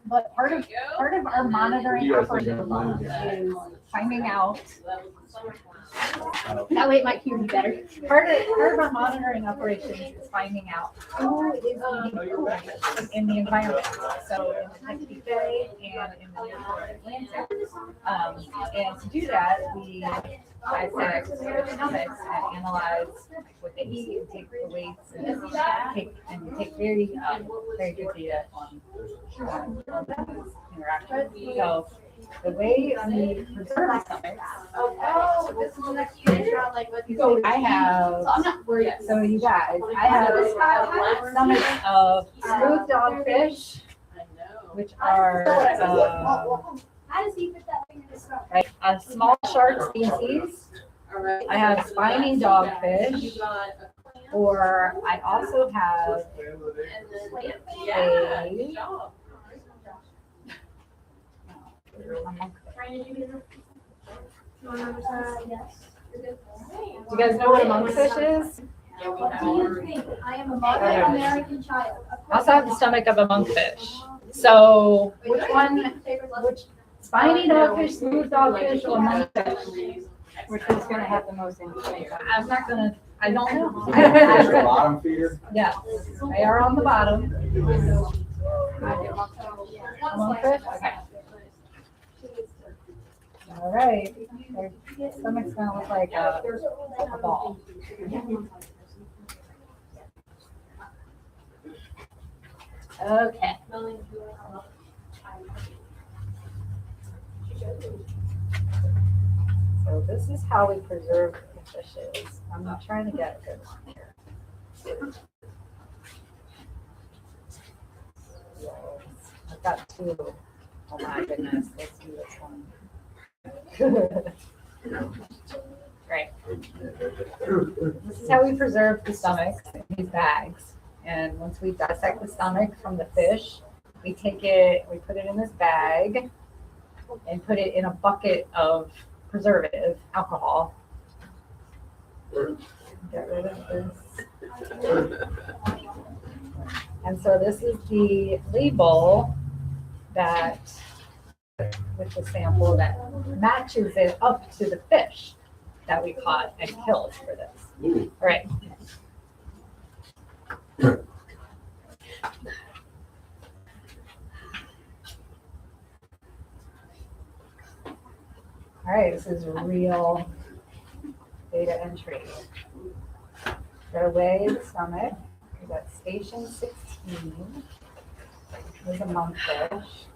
But part of our monitoring operation is finding out. That way it might hear you better. Part of our monitoring operations is finding out who is eating in the environment. So in the Chesapeake Bay and in the Atlantic. And to do that, we dissect their stomachs and analyze what they eat and take the weights and take very good data on interaction. So the way we preserve stomachs. This is the next year. I have. So you guys, I have stomachs of smooth dogfish, which are a small shark species. I have spiny dogfish, or I also have you guys know what a monkfish is? I am a American child. I also have the stomach of a monkfish. So which spiny dogfish, smooth dogfish, or monkfish? Which is going to have the most information? I don't know. Bottom feeder? Yeah, they are on the bottom. Monkfish? Okay. All right. Their stomach's going to look like a ball. Okay. So this is how we preserve the fishes. I'm not trying to get a good one here. I've got two. Oh my goodness. Let's do this one. Great. This is how we preserve the stomachs in these bags. And once we dissect the stomach from the fish, we take it, we put it in this bag and put it in a bucket of preservative alcohol. Get rid of this. And so this is the label that with the sample that matches it up to the fish that we caught and killed for this. All right. All right, this is real data entry. Got away the stomach. We got station 16. There's a monkfish.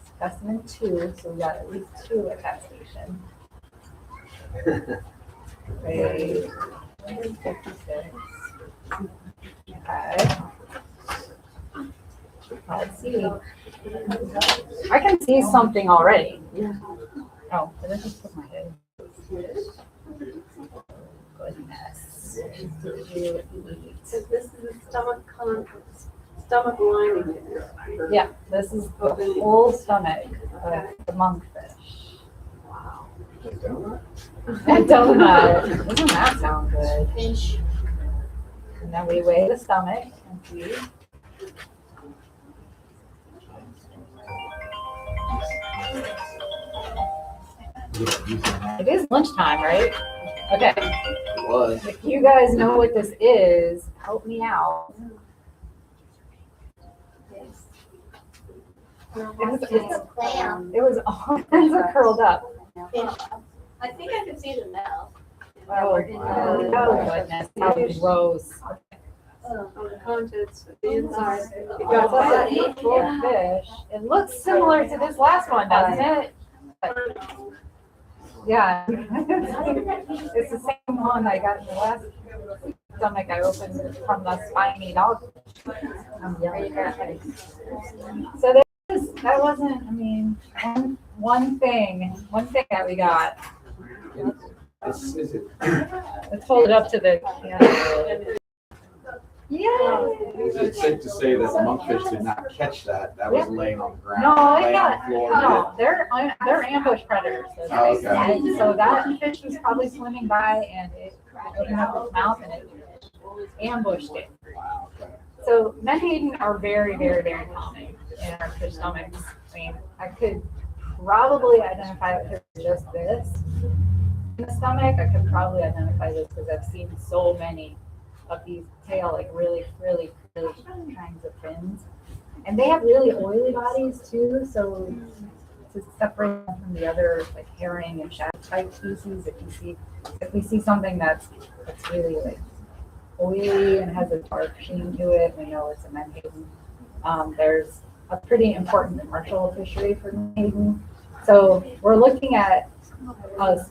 Specimen 2, so we got at least 2 at that station. Grade 56. Okay. Let's see. I can see something already. Oh, did I just put my head? Goodness. Did you eat? So this is the stomach lining. Yeah, this is the whole stomach of the monkfish. Wow. A donut? A donut. Doesn't that sound good? Fish. And then we weigh the stomach and see. It is lunchtime, right? Okay. It was. If you guys know what this is, help me out. It was all kinds of curled up. I think I can see the mouth. Oh, goodness. How gross. On the contents of the inside. Because that's an 8-foot fish. It looks similar to this last one, doesn't it? Yeah. It's the same one I got in the last stomach I opened from the spiny dog. So that wasn't, I mean, one thing that we got. Is it? Let's hold it up to the camera. Yeah. Is it safe to say that the monkfish did not catch that? That was laying on the ground. No, laying on the floor. no, they're ambush predators. Oh, okay. So that fish was probably swimming by and it opened up its mouth and it ambushed it. Wow. Okay. So menhaden are very, very, very common in our fish stomachs. I mean, I could probably identify if it was just this in the stomach. I could probably identify this because I've seen so many of these tail, like really, really, really kinds of fins. And they have really oily bodies too, so to separate them from the other like herring and shad type species, if we see something that's really like oily and has a dark sheen to it, we know it's a menhaden. There's a pretty important commercial fishery for menhaden. So we're looking at a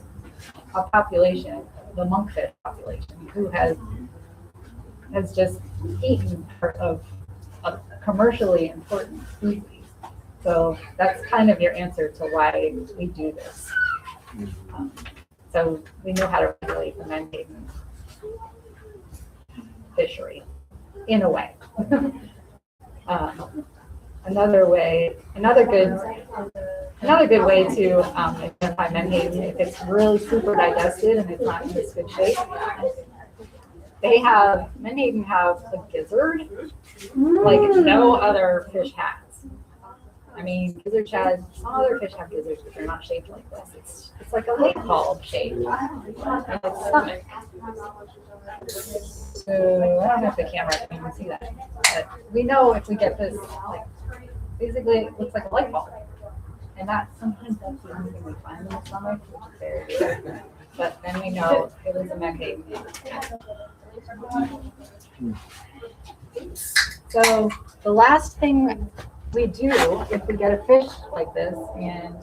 population, the monkfish population, who has just eaten part of a commercially important species. So that's kind of your answer to why we do this. So we know how to regulate the menhaden fishery in a way. Another good way to identify menhaden, if it's really super digested and it's not in this good shape, menhaden have a gizzard like no other fish has. I mean, gizzard shad, some other fish have gizzards, but they're not shaped like this. It's like a light bulb shape in its stomach. So I don't know if the camera can even see that, but we know if we get this, like, basically it looks like a light bulb. And sometimes that's the only thing we find in the stomach, which is very rare. But then we know it was a menhaden. So the last thing we do if we get a fish like this, and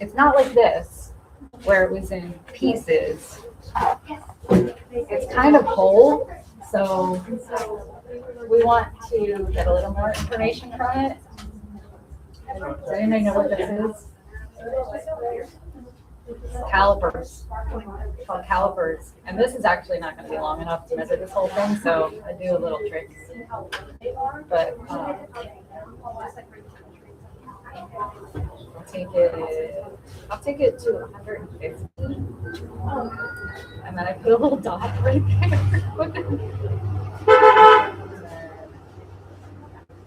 it's not like this, where it was in pieces. It's kind of whole, so we want to get a little more information from it. Does anybody know what this is? Calipers. It's called calipers. And this is actually not going to be long enough to measure this whole thing, so I do a little trick. But I'll take it to 150. And then I put a little dot right there.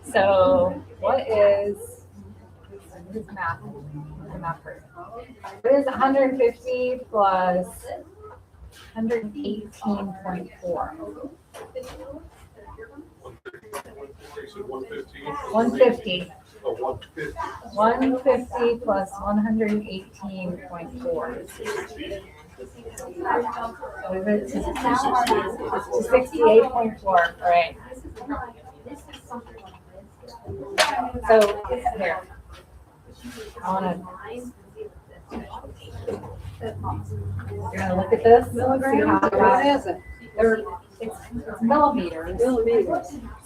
So what is math? What is 150 plus 118.4? 150. 150 plus 118.4. So is it 68.4? All right. So here, I want to. You're gonna look at this. What is it? It's millimeters.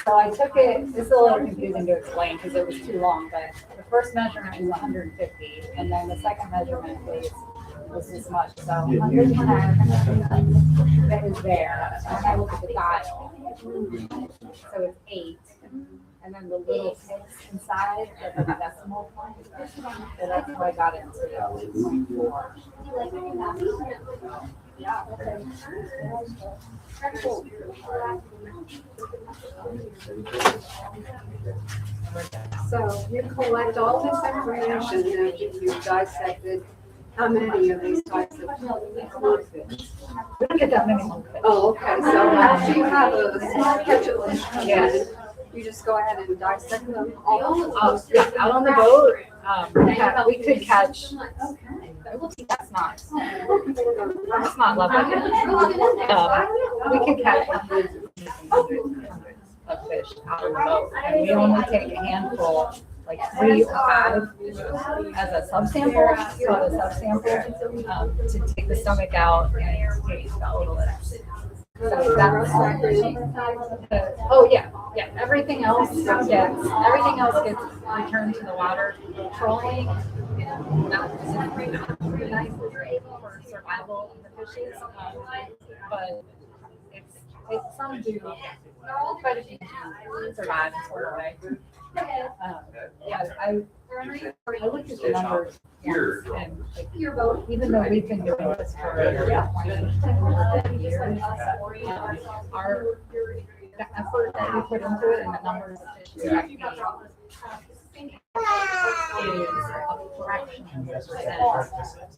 So I took it. This is a little confusing to explain because it was too long. But the first measurement was 150, and then the second measurement was this much. So 110 that is there. And I look at the dial. So it's 8. And then the little ticks inside are the decimal point. So that's how I got into it. So you collect all this information after you've dissected how many of these types of monkfish? We don't get that many monkfish. Oh, okay, so after you have a small catch of fish come in, you just go ahead and dissect them all? Yeah, out on the boat, we could catch. That's not level. We could catch hundreds of fish out on the boat, and we only take a handful, like 3 or 5, as a subsample. So a subsample to take the stomach out and take the otoliths. So that's everything else gets returned to the water. Trolling, not very nice for survival of the fishes, but it's some do. Quite a few do survive and sort of way. I looked at the numbers once, and like, even though we've been doing this for 20 years, the effort that we put into it and the numbers of fish that we is a fraction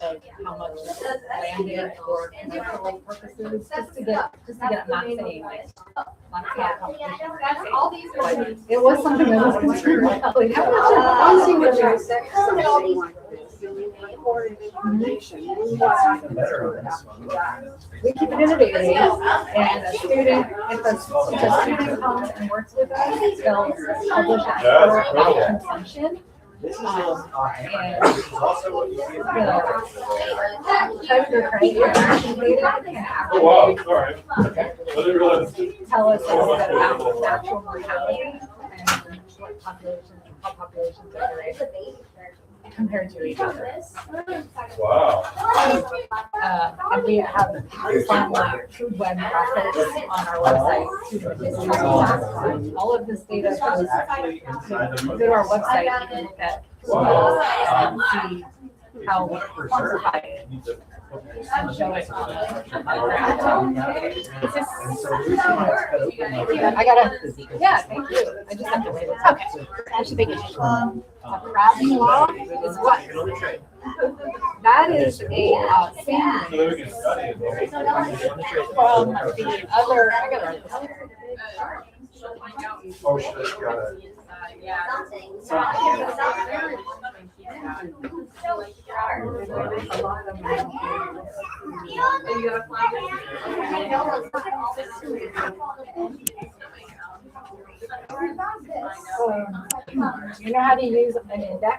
of how much is landed for commercial purposes, just to get, I'm not saying like, not saying competition. All these are. It was something that was concerned about. Like, how much I'll see what you said. Something like this. Recorded information. we keep it in a database, and a student, if a student comes and works with us, they'll publish it for about consumption. And the treasure crate interaction data can Oh, wow, actually all right. I didn't realize. tell us a little bit about natural mortality and what populations, how populations are raised compared to each other. Wow. And we have some food web graphics on our website. All of this data goes, go to our website, you can look at and see how we quantify it and show it on the graph. I gotta, yeah, thank you. I just have to wait. Okay. I should make it. A crab claw is what? That is a salmon So then we can study it. from the other, I gotta write this. Oh, shit, got it. You know how to use an index